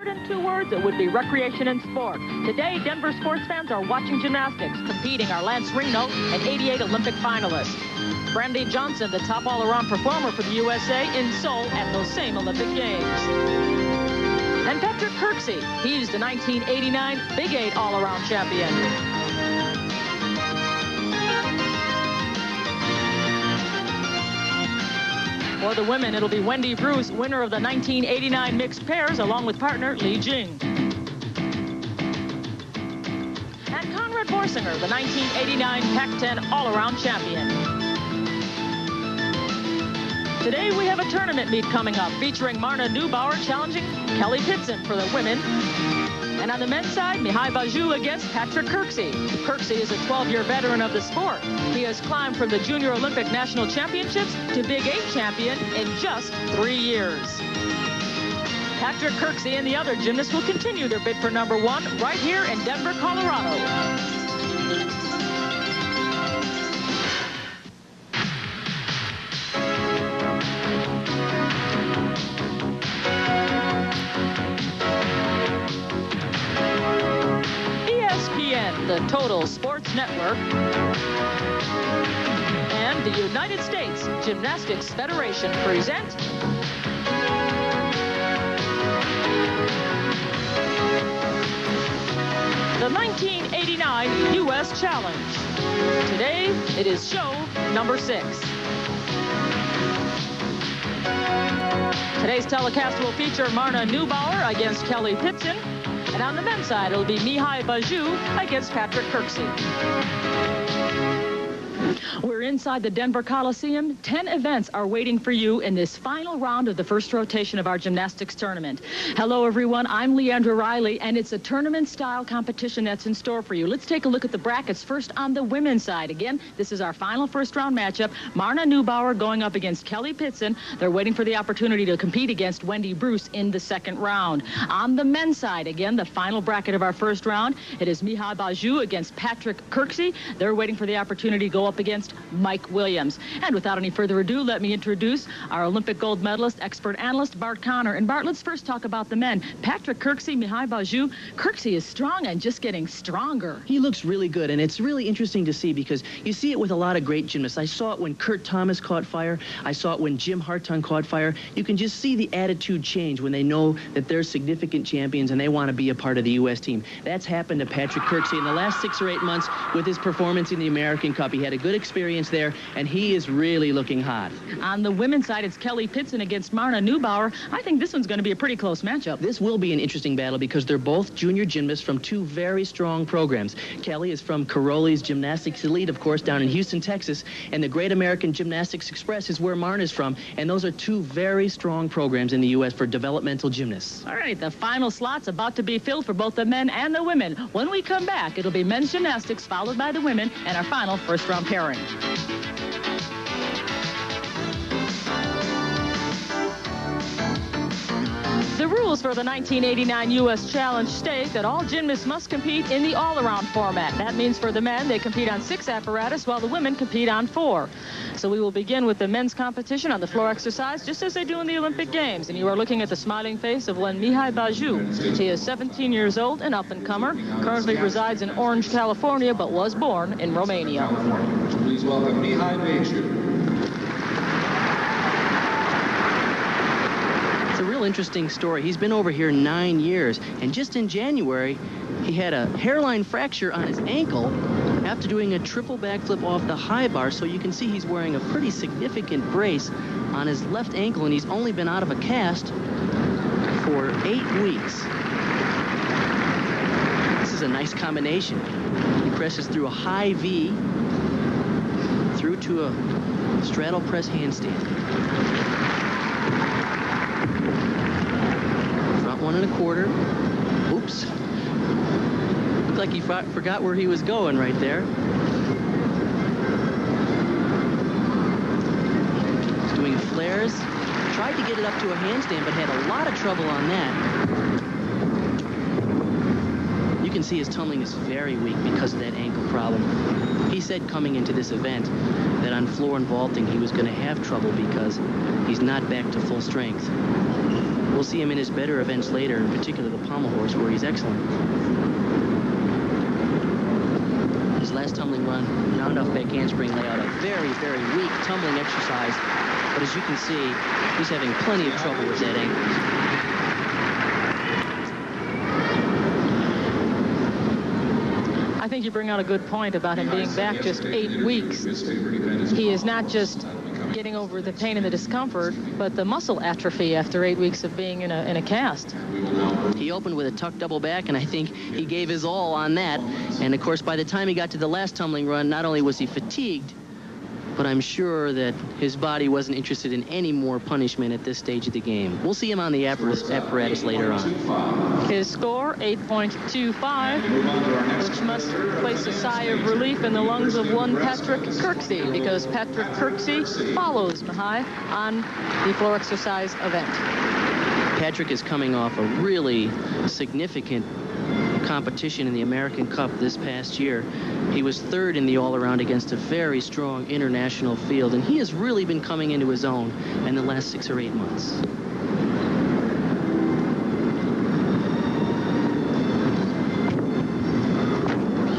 In 2 words, it would be recreation and sport. Today, Denver sports fans are watching gymnastics, competing are Lance Reno, an '88 Olympic finalist. Brandy Johnson, the top all-around performer for the USA in Seoul at those same Olympic Games. And Patrick Kirksey, he's the 1989 Big 8 all-around champion. For the women, it'll be Wendy Bruce, winner of the 1989 mixed pairs, along with partner Li Jing. And Conrad Borsinger, the 1989 Pac-10 all-around champion. Today, we have a tournament meet coming up featuring Marna Neubauer challenging Kelly Pitson for the women. And on the men's side, Mihai Bagiu against Patrick Kirksey. Kirksey is a 12-year veteran of the sport. He has climbed from the Junior Olympic National Championships to Big 8 champion in just 3 years. Patrick Kirksey and the other gymnasts will continue their bid for #1 right here in Denver, Colorado. The Total Sports Network, and the United States Gymnastics Federation present the 1989 U.S. Challenge. Today, it is show number 6. Today's telecast will feature Marna Neubauer against Kelly Pitson. And on the men's side, it'll be Mihai Bagiu against Patrick Kirksey. We're inside the Denver Coliseum. 10 events are waiting for you in this final round of the first rotation of our gymnastics tournament. Hello, everyone. I'm Leandra Riley, and it's a tournament-style competition that's in store for you. Let's take a look at the brackets. First, on the women's side. Again, this is our final first-round matchup. Marna Neubauer going up against Kelly Pitson. They're waiting for the opportunity to compete against Wendy Bruce in the second round. On the men's side, again, the final bracket of our first round, it is Mihai Bagiu against Patrick Kirksey. They're waiting for the opportunity to go up against Mike Williams. And without any further ado, let me introduce our Olympic gold medalist, expert analyst, Bart Connor. And Bart, let's first talk about the men. Patrick Kirksey, Mihai Bagiu. Kirksey is strong and just getting stronger. He looks really good, and it's really interesting to see because you see it with a lot of great gymnasts. I saw it when Kurt Thomas caught fire. I saw it when Jim Hartung caught fire. You can just see the attitude change when they know that they're significant champions and they want to be a part of the U.S. team. That's happened to Patrick Kirksey in the last 6 or 8 months with his performance in the American Cup. He had a good experience there, and he is really looking hot. On the women's side, it's Kelly Pitson against Marna Neubauer. I think this one's going to be a pretty close matchup. This will be an interesting battle because they're both junior gymnasts from 2 very strong programs. Kelly is from Caroli's Gymnastics Elite, of course, down in Houston, Texas, and the Great American Gymnastics Express is where Marna's from, and those are 2 very strong programs in the U.S. for developmental gymnasts. All right, the final slot's about to be filled for both the men and the women. When we come back, it'll be men's gymnastics followed by the women and our final first-round pairing. The rules for the 1989 U.S. Challenge state that all gymnasts must compete in the all-around format. That means for the men, they compete on 6 apparatus, while the women compete on 4. So we will begin with the men's competition on the floor exercise, just as they do in the Olympic Games. And you are looking at the smiling face of one Mihai Bagiu. He is 17 years old, an up-and-comer, currently resides in Orange, California, but was born in Romania. Please welcome Mihai Bagiu. A real interesting story. He's been over here 9 years, and just in January, he had a hairline fracture on his ankle after doing a triple backflip off the high bar, so you can see he's wearing a pretty significant brace on his left ankle, and he's only been out of a cast for 8 weeks. This is a nice combination. He presses through a high V, through to a straddle press handstand. 1 1/4. Oops. Looked like he forgot where he was going right there. He's doing flares. Tried to get it up to a handstand, but had a lot of trouble on that. You can see his tumbling is very weak because of that ankle problem. He said coming into this event that on floor and vaulting he was going to have trouble because he's not back to full strength. We'll see him in his better events later, in particular the pommel horse, where he's excellent. His last tumbling run, round off back handspring layout, a very, very weak tumbling exercise. But as you can see, he's having plenty of trouble with that ankle. I think you bring out a good point about him being back just 8 weeks. He is not just getting over the pain and the discomfort, but the muscle atrophy after 8 weeks of being in a cast. He opened with a tuck double back, and I think he gave his all on that. And of course, by the time he got to the last tumbling run, not only was he fatigued, but I'm sure that his body wasn't interested in any more punishment at this stage of the game. We'll see him on the apparatus later on. His score, 8.25, which must place a sigh of relief in the lungs of one Patrick Kirksey, because Patrick Kirksey follows Mihai on the floor exercise event. Patrick is coming off a really significant competition in the American Cup this past year. He was third in the all-around against a very strong international field, and he has really been coming into his own in the last 6 or 8 months.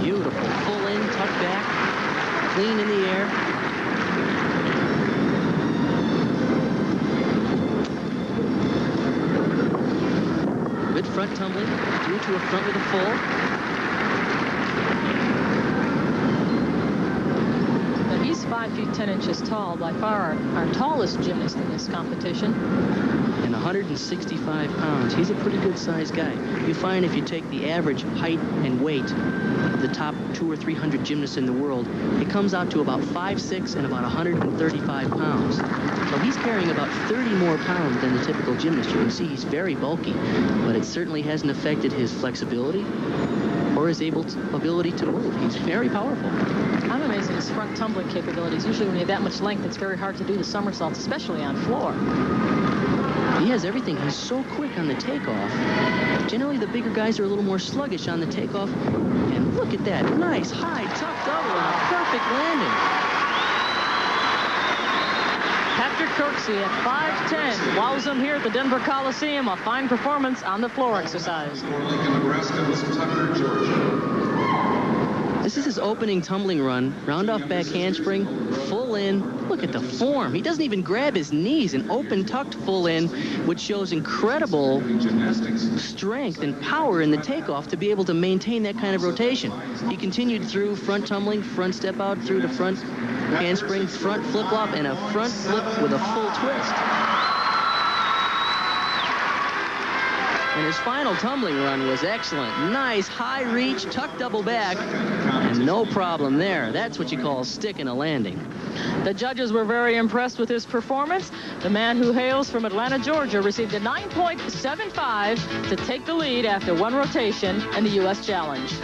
Beautiful, full in, tuck back, clean in the air. Good front tumbling, through to a front with a full. He's 5 feet 10 inches tall, by far our tallest gymnast in this competition. And 165 pounds. He's a pretty good sized guy. You find if you take the average height and weight of the top 200 or 300 gymnasts in the world, it comes out to about 5'6" and about 135 pounds. So he's carrying about 30 more pounds than the typical gymnast. You can see he's very bulky, but it certainly hasn't affected his flexibility or his ability to move. He's very powerful. I'm amazed at his front tumbling capabilities. Usually when you have that much length, it's very hard to do the somersaults, especially on floor. He has everything. He's so quick on the takeoff. Generally, the bigger guys are a little more sluggish on the takeoff. And look at that. Nice, high, tuck double, and a perfect landing. Patrick Kirksey at 5'10", wows him here at the Denver Coliseum. A fine performance on the floor exercise. This is his opening tumbling run. Round off back handspring, full in. Look at the form. He doesn't even grab his knees. An open tucked full in, which shows incredible strength and power in the takeoff to be able to maintain that kind of rotation. He continued through front tumbling, front step out through the front handspring, front flip-flop, and a front flip with a full twist. And his final tumbling run was excellent. Nice high reach, tuck double back, and no problem there. That's what you call sticking a landing. The judges were very impressed with his performance. The man who hails from Atlanta, Georgia, received a 9.75 to take the lead after one rotation in the U.S. Challenge.